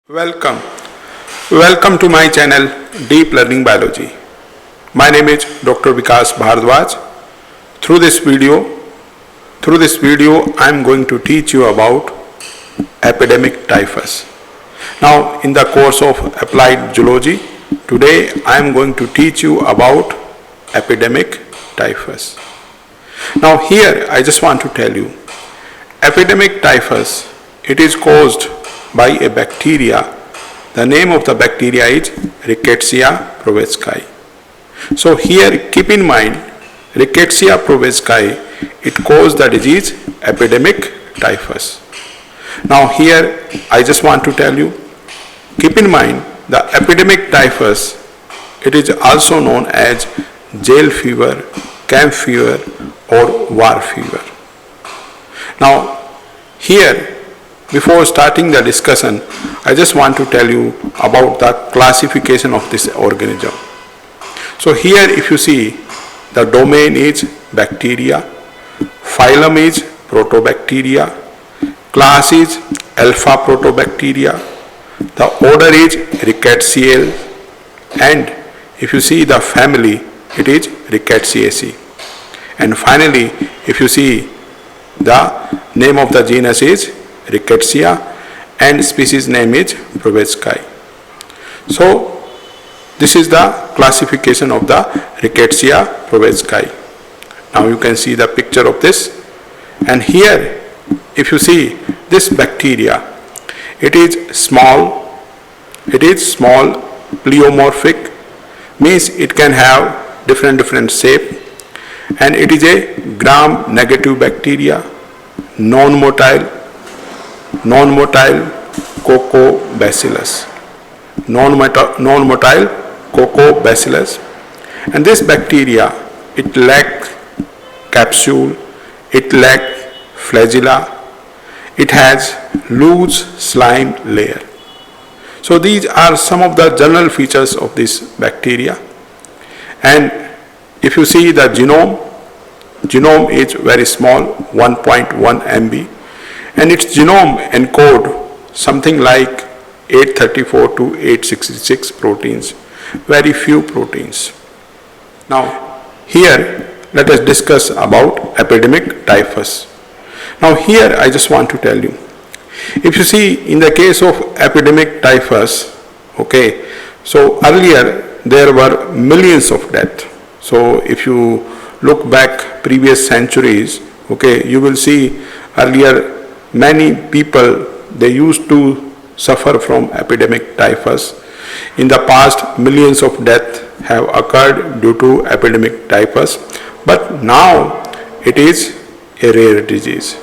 Welcome. Welcome to my channel Deep Learning Biology. My name is Dr. Vikas Bhardwaj. Through this video I am going to teach you about epidemic typhus. Now in the course of applied zoology, today I am going to teach you about epidemic typhus. Now here I just want to tell you, epidemic typhus, it is caused by a bacteria. The name of the bacteria is Rickettsia prowazekii. So here keep in mind, Rickettsia prowazekii, it causes the disease epidemic typhus. Now here I just want to tell you, keep in mind the epidemic typhus, it is also known as jail fever, camp fever or war fever. Now here, before starting the discussion, I just want to tell you about the classification of this organism. So here if you see, the domain is bacteria, phylum is Protobacteria, class is Alpha Protobacteria, the order is Rickettsia, and if you see the family, it is Rickettsia. And finally, if you see, the name of the genus is Rickettsia and species name is prowazekii. So this is the classification of the Rickettsia prowazekii. Now you can see the picture of this, and here if you see this bacteria, it is small pleomorphic, means it can have different shape, and it is a gram negative bacteria, non-motile coccobacillus, and this bacteria, it lacks capsule, it lacks flagella, it has loose slime layer. So these are some of the general features of this bacteria. And if you see the genome is very small, 1.1 MB, and its genome encode something like 834 to 866 proteins, very few proteins. Now here let us discuss about epidemic typhus. Now here I just want to tell you, if you see in the case of epidemic typhus, okay, so earlier there were millions of deaths. So if you look back previous centuries, okay, you will see earlier many people, they used to suffer from epidemic typhus. In the past, millions of deaths have occurred due to epidemic typhus, but now it is a rare disease.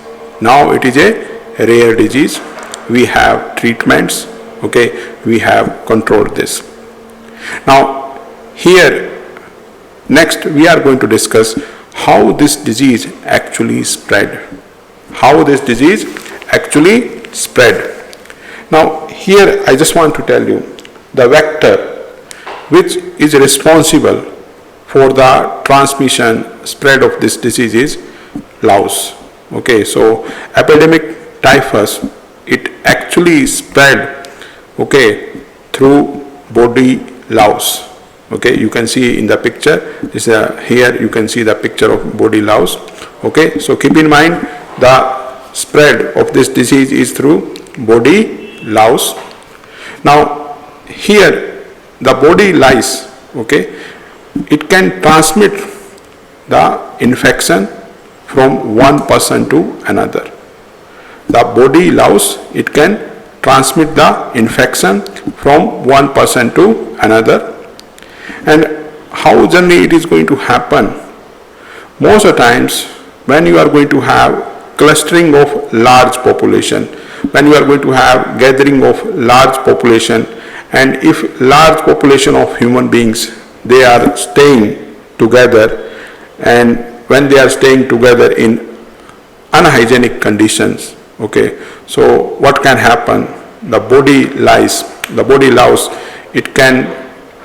We have treatments, okay, we have controlled this. Now here next we are going to discuss how this disease actually spread. Now here I just want to tell you, the vector which is responsible for the transmission spread of this disease is louse. Okay, so epidemic typhus, it actually spread, okay, through body louse. Okay, you can see in the picture, here you can see the picture of body louse. Okay, so keep in mind the spread of this disease is through body louse. Now here the body lice, okay, it can transmit the infection from one person to another. The body louse, it can transmit the infection from one person to another. And how generally it is going to happen? Most of the times when you are going to have clustering of large population, when you are going to have gathering of large population, and if large population of human beings, they are staying together, and when they are staying together in unhygienic conditions, okay, so what can happen? The body louse, it can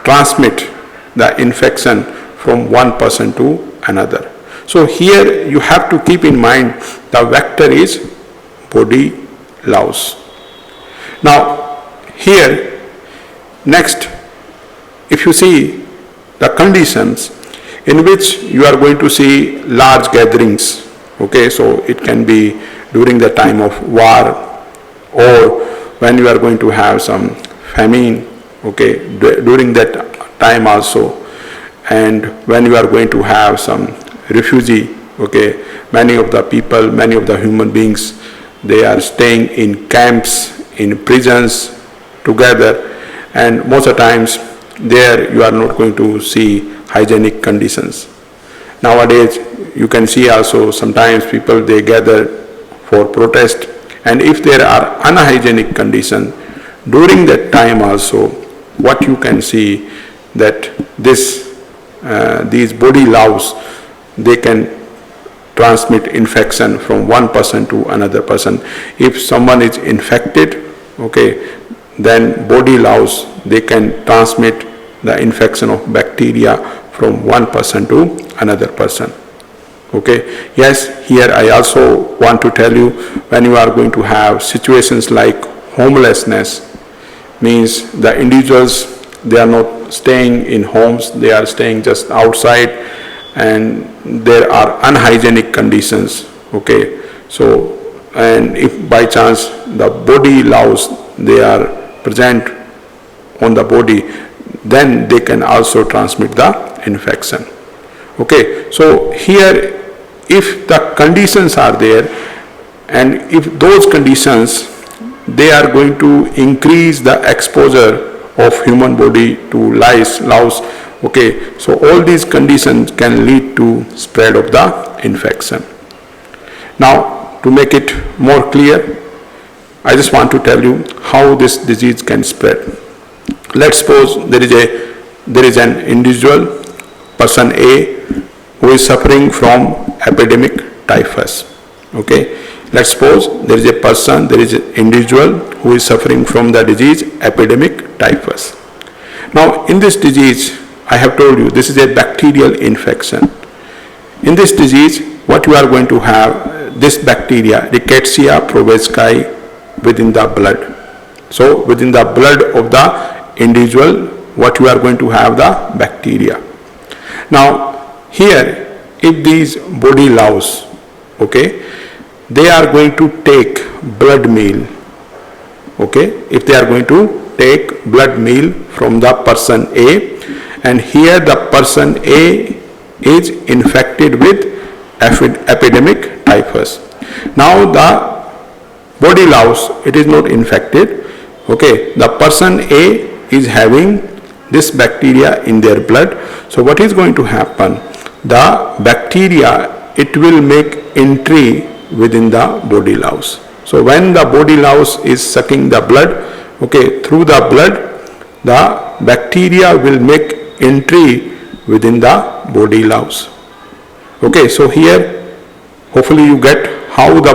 transmit the infection from one person to another. So here you have to keep in mind the vector is body loss. Now here, next, if you see the conditions in which you are going to see large gatherings, okay, so it can be during the time of war, or when you are going to have some famine, okay, during that time also, and when you are going to have some refugee, okay, many of the people, many of the human beings, they are staying in camps, in prisons together, and most of the times there you are not going to see hygienic conditions. Nowadays you can see also sometimes people, they gather for protest, and if there are unhygienic conditions during that time also, what you can see that these body louse, they can transmit infection from one person to another person. If someone is infected, okay, then body louse, they can transmit the infection of bacteria from one person to another person. Okay, yes, here I also want to tell you, when you are going to have situations like homelessness, means the individuals, they are not staying in homes, they are staying just outside, and there are unhygienic conditions, okay. So, and if by chance the body louse, they are present on the body, then they can also transmit the infection. Okay, so here, if the conditions are there, and if those conditions, they are going to increase the exposure of human body to lice, louse, okay, so all these conditions can lead to spread of the infection. Now, to make it more clear, I just want to tell you how this disease can spread. Let's suppose there is an individual, person A, who is suffering from epidemic typhus. Okay, let's suppose there is a person, there is an individual who is suffering from the disease epidemic typhus. Now in this disease, I have told you, this is a bacterial infection. In this disease, what you are going to have, this bacteria, Rickettsia prowazekii, within the blood. So within the blood of the individual, what you are going to have, the bacteria. Now here, if these body louse, okay, they are going to take blood meal, okay, if they are going to take blood meal from the person A, and here the person A is infected with epidemic typhus. Now the body louse, it is not infected, okay, the person A is having this bacteria in their blood. So what is going to happen? The bacteria, it will make entry within the body louse. So when the body louse is sucking the blood, okay, through the blood, the bacteria will make entry within the body louse. Okay, so here hopefully you get how the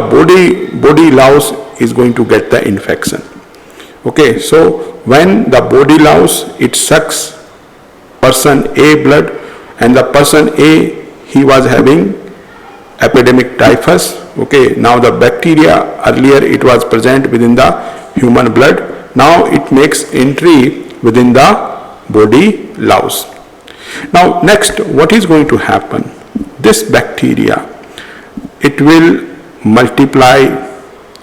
body louse is going to get the infection. Okay, so when the body louse, it sucks person A blood, and the person A, he was having epidemic typhus. Okay, now the bacteria, earlier it was present within the human blood, now it makes entry within the body louse. Now next, what is going to happen? This bacteria, it will multiply,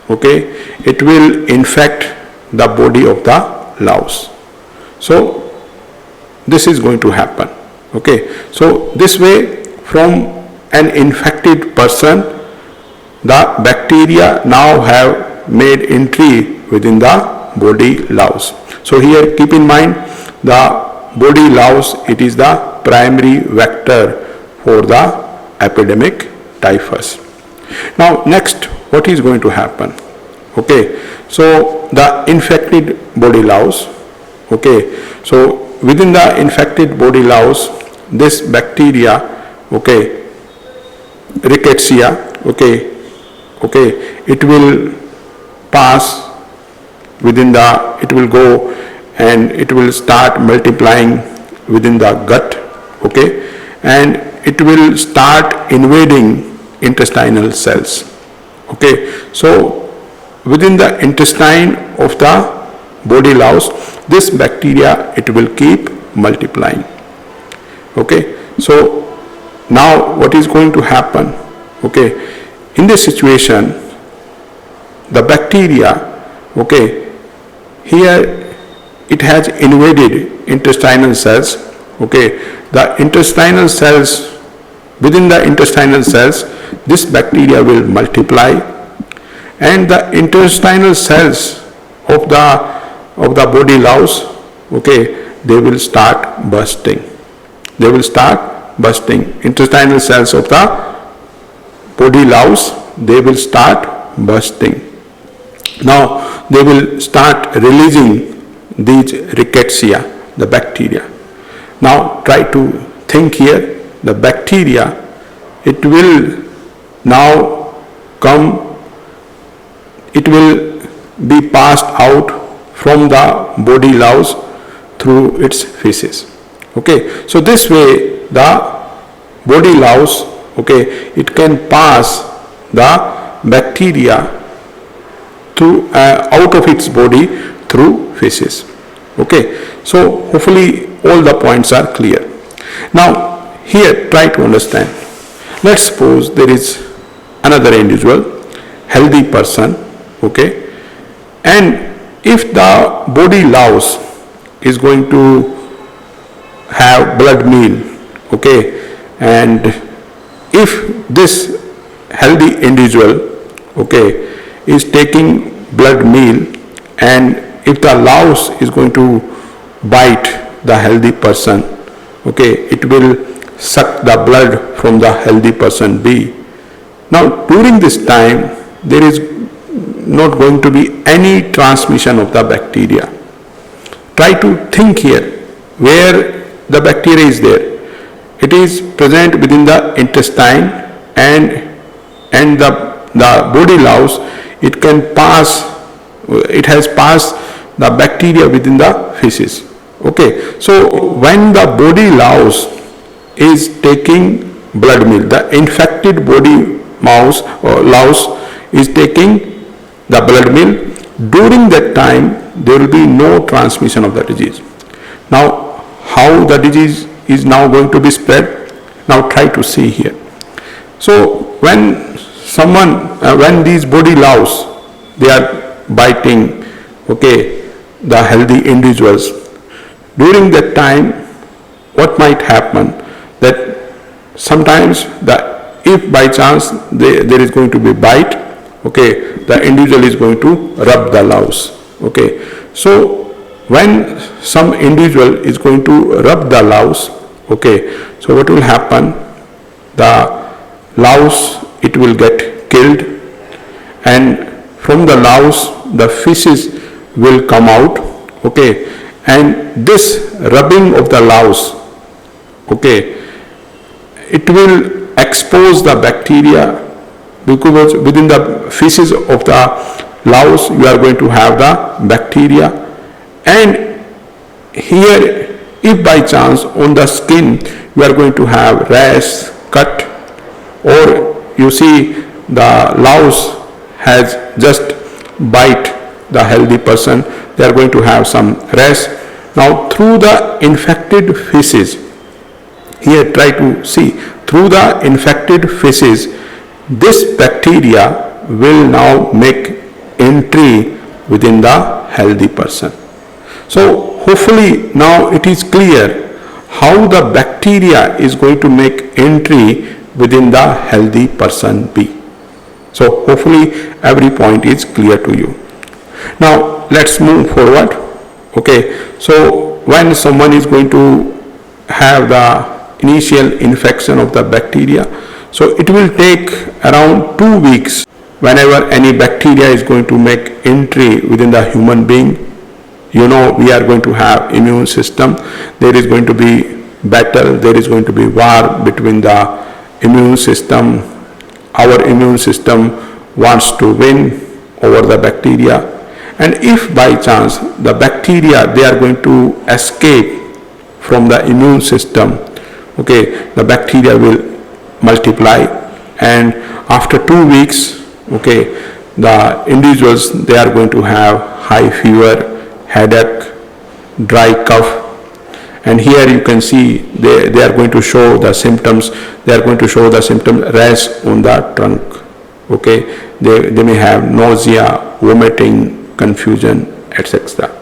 okay, it will infect the body of the louse. So this is going to happen. Okay, so this way, from an infected person, the bacteria now have made entry within the body louse. So here keep in mind, the body louse, it is the primary vector for the epidemic typhus. Now next, what is going to happen? Okay, so the infected body louse, okay, so within the infected body louse, this bacteria, okay, Rickettsia, okay, it will pass within the, it will go and it will start multiplying within the gut, okay, and it will start invading intestinal cells. Okay, so within the intestine of the body louse, this bacteria, it will keep multiplying. Okay, so now what is going to happen? Okay, in this situation, the bacteria, okay, here it has invaded intestinal cells. Okay, the intestinal cells, within the intestinal cells, this bacteria will multiply, and the intestinal cells of the body louse, okay, they will start bursting. They will start bursting. Intestinal cells of the body louse, they will start bursting. Now they will start releasing these Rickettsia, the bacteria. Now try to think here, the bacteria, it will now come, it will be passed out from the body louse through its feces. Okay, so this way the body louse, okay, it can pass the bacteria to out of its body through feces. Okay, so hopefully all the points are clear. Now here try to understand. Let's suppose there is another individual, healthy person, okay, and if the body louse is going to have blood meal, okay, and if this healthy individual, okay, is taking blood meal, and if the louse is going to bite the healthy person, okay, it will suck the blood from the healthy person B. Now during this time there is not going to be any transmission of the bacteria. Try to think here where the bacteria is there. It is present within the intestine, and the body louse, it can pass, it has passed the bacteria within the feces. Okay, so when the body louse is taking blood meal, the infected body mouse or louse is taking the blood meal, during that time there will be no transmission of the disease. Now how the disease is now going to be spread? Now try to see here. So when someone, when these body louse, they are biting, okay, the healthy individuals, during that time what might happen, that sometimes if by chance there is going to be bite, okay, the individual is going to rub the louse. Okay, so when some individual is going to rub the louse, okay, so what will happen? The louse, it will get killed, and from the louse the feces will come out. Okay, and this rubbing of the louse, okay, it will expose the bacteria, because within the feces of the louse you are going to have the bacteria. And here, if by chance on the skin you are going to have rash, cut, or you see the louse has just bite the healthy person, they are going to have some rash. Now through the infected feces, here try to see, through the infected feces, this bacteria will now make entry within the healthy person. So hopefully now it is clear how the bacteria is going to make entry within the healthy person B. So hopefully every point is clear to you. Now let's move forward. Okay, so when someone is going to have the initial infection of the bacteria, so it will take around 2 weeks. Whenever any bacteria is going to make entry within the human being, you know, we are going to have immune system. There is going to be battle, there is going to be war between the immune system. Our immune system wants to win over the bacteria, and if by chance the bacteria, they are going to escape from the immune system, okay, the bacteria will multiply, and after 2 weeks, okay, the individuals, they are going to have high fever, headache, dry cough, and here you can see they are going to show the symptoms. They are going to show the symptom rash on the trunk. Okay, they may have nausea, vomiting, confusion, etc.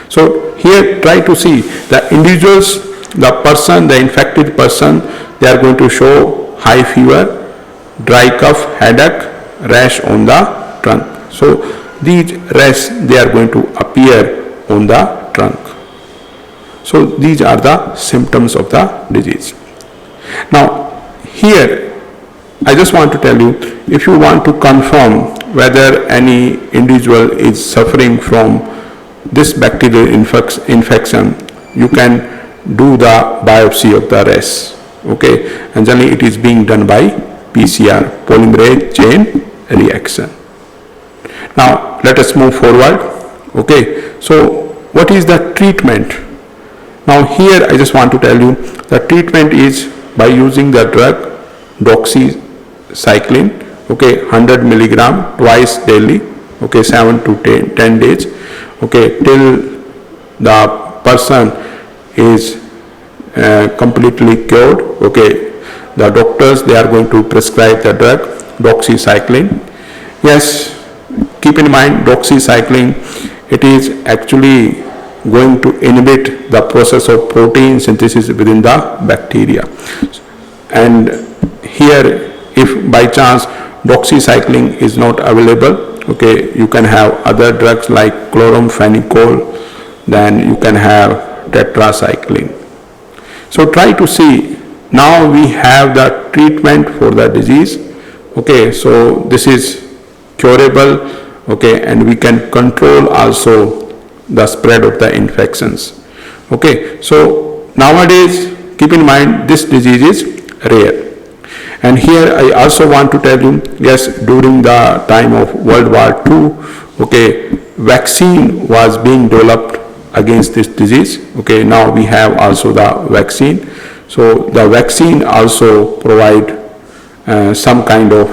So here try to see the individuals, the person, the infected person, they are going to show high fever, dry cough, headache, rash on the trunk. So these rash, they are going to appear on the trunk. So these are the symptoms of the disease. Now here I just want to tell you, if you want to confirm whether any individual is suffering from this bacterial infection, you can do the biopsy of the rash. Okay, and generally it is being done by PCR, polymerase chain reaction. Now let us move forward. Okay, so what is the treatment? Now here I just want to tell you the treatment is by using the drug doxycycline, okay, 100 milligram twice daily, okay, 7 to 10 days, okay, till the person is completely cured. Okay, the doctors, they are going to prescribe the drug doxycycline. Yes, keep in mind doxycycline, it is actually going to inhibit the process of protein synthesis within the bacteria. And here, if by chance doxycycline is not available, okay, you can have other drugs like chloramphenicol, then you can have tetracycline. So try to see, now we have the treatment for the disease. Okay, so this is curable, okay, and we can control also the spread of the infections. Okay, so nowadays keep in mind this disease is rare. And here I also want to tell you, yes, during the time of World War II, okay, vaccine was being developed against this disease. Okay, now we have also the vaccine. So the vaccine also provide some kind of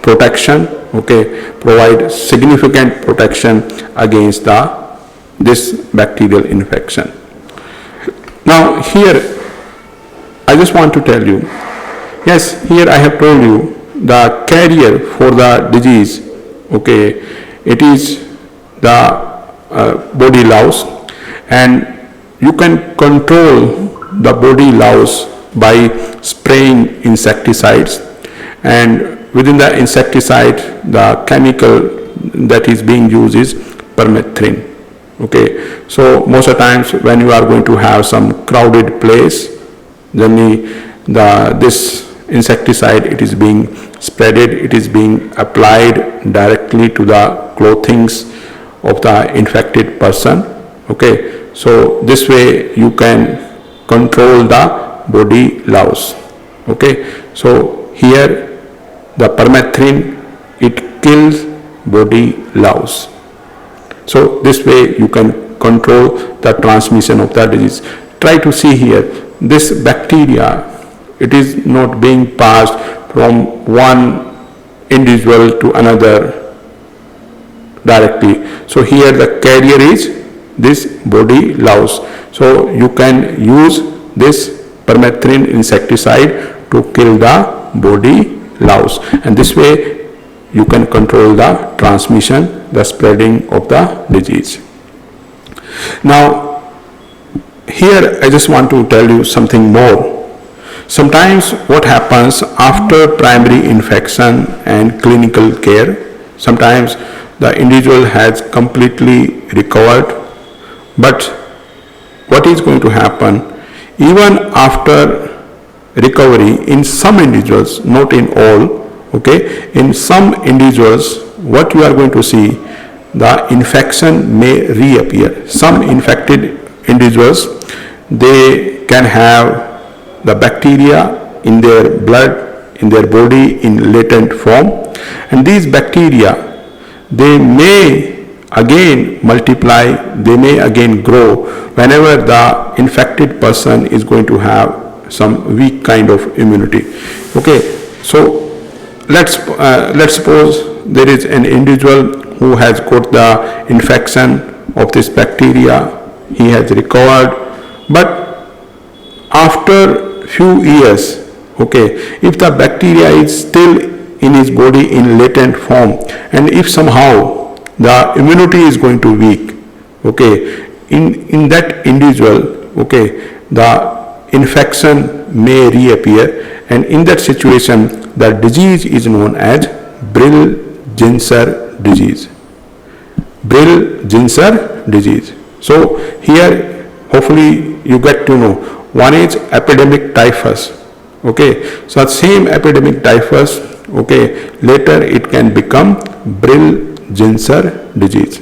protection, okay, provide significant protection against this bacterial infection. Now here I just want to tell you, yes, here I have told you the carrier for the disease, okay, it is the body louse, and you can control the body louse by spraying insecticides, and within the insecticide the chemical that is being used is permethrin. Okay, so most of the times when you are going to have some crowded place, then this insecticide, it is being spreaded, it is being applied directly to the clothings of the infected person. Okay, so this way you can control the body louse. Okay, so here the permethrin, it kills body louse. So this way you can control the transmission of the disease. Try to see here, this bacteria, it is not being passed from one individual to another directly. So here the carrier is this body louse. So you can use this permethrin insecticide to kill the body louse, and this way you can control the transmission, the spreading of the disease. Now here I just want to tell you something more. Sometimes what happens after primary infection and clinical care, sometimes the individual has completely recovered, but what is going to happen even after recovery in some individuals, not in all, okay, in some individuals what you are going to see, the infection may reappear. Some infected individuals, they can have the bacteria in their blood, in their body in latent form, and these bacteria, they may again multiply, they may again grow whenever the infected person is going to have some weak kind of immunity. Okay, so let's suppose there is an individual who has got the infection of this bacteria, he has recovered, but after few years, okay, if the bacteria is still in his body in latent form, and if somehow the immunity is going to weak, okay, in that individual, okay, the infection may reappear, and in that situation the disease is known as Brill-Ginser disease. Brill-Ginser disease. So here hopefully you get to know, one is epidemic typhus, okay, so the same epidemic typhus, okay, later it can become Brill-Ginser disease.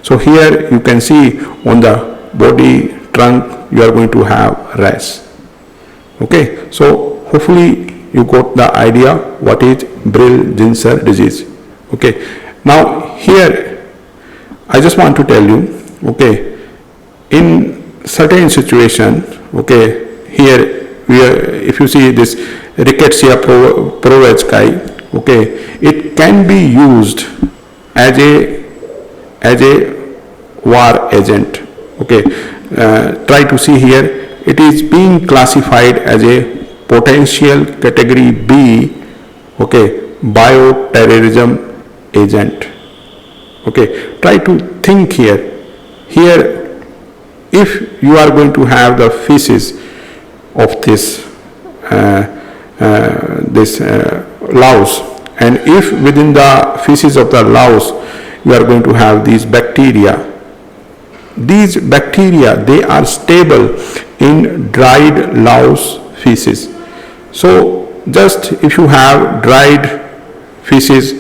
So here you can see on the body, trunk, you are going to have rash. Okay, so hopefully you got the idea what is Brill-Ginser disease. Okay, now here I just want to tell you, okay, in certain situation, okay, here we are, if you see this Rickettsia prowazekii, okay, it can be used as a war agent. Okay, try to see here, it is being classified as a potential category B, okay, bioterrorism agent. Okay, try to think here. Here, if you are going to have the feces of this louse, and if within the feces of the louse you are going to have these bacteria, they are stable in dried louse feces. So just if you have dried feces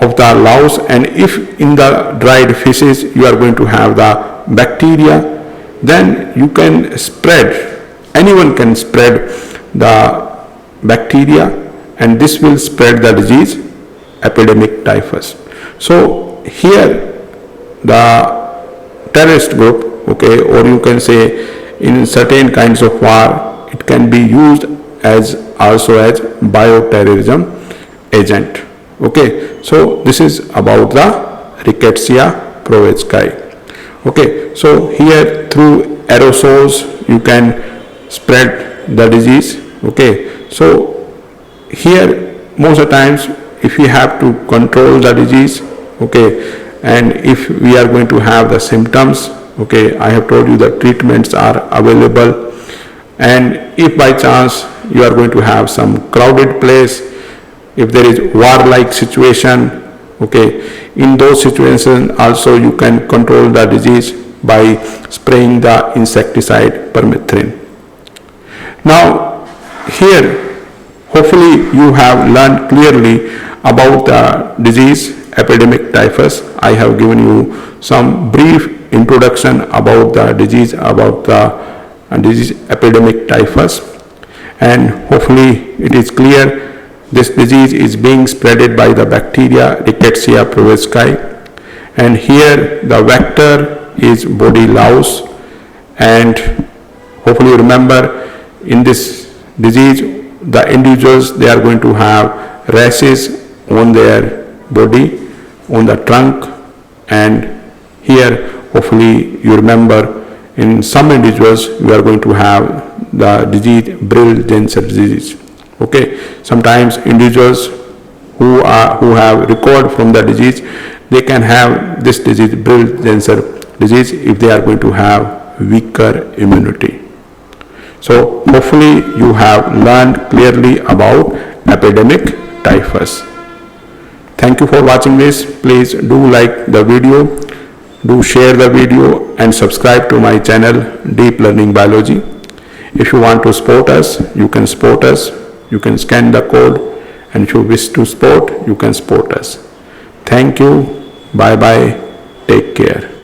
of the louse, and if in the dried feces you are going to have the bacteria, then you can spread, anyone can spread the bacteria, and this will spread the disease, epidemic typhus. So here the terrorist group, okay, or you can say in certain kinds of war, it can be used as also as bioterrorism agent. Okay, so this is about the Rickettsia prowazekii. Okay, so here through aerosols you can spread the disease. Okay, so here most of the times if we have to control the disease, okay, and if we are going to have the symptoms, okay, I have told you the treatments are available, and if by chance you are going to have some crowded place, if there is war-like situation, okay, in those situations also you can control the disease by spraying the insecticide permethrin. Now here hopefully you have learned clearly about the disease epidemic typhus. I have given you some brief introduction about the disease, epidemic typhus, and hopefully it is clear this disease is being spreaded by the bacteria Rickettsia prowazekii, and here the vector is body louse, and hopefully remember in this disease the individuals, they are going to have rashes on their body, on the trunk, and here hopefully you remember in some individuals we are going to have the disease Brill-Ginser disease. Okay, sometimes individuals who have recovered from the disease, they can have this disease Brill-Ginser disease if they are going to have weaker immunity. So hopefully you have learned clearly about epidemic typhus. Thank you for watching this. Please do like the video, do share the video, and subscribe to my channel Deep Learning Biology. If you want to support us, you can support us. You can scan the code, and if you wish to support, you can support us. Thank you. Bye bye. Take care.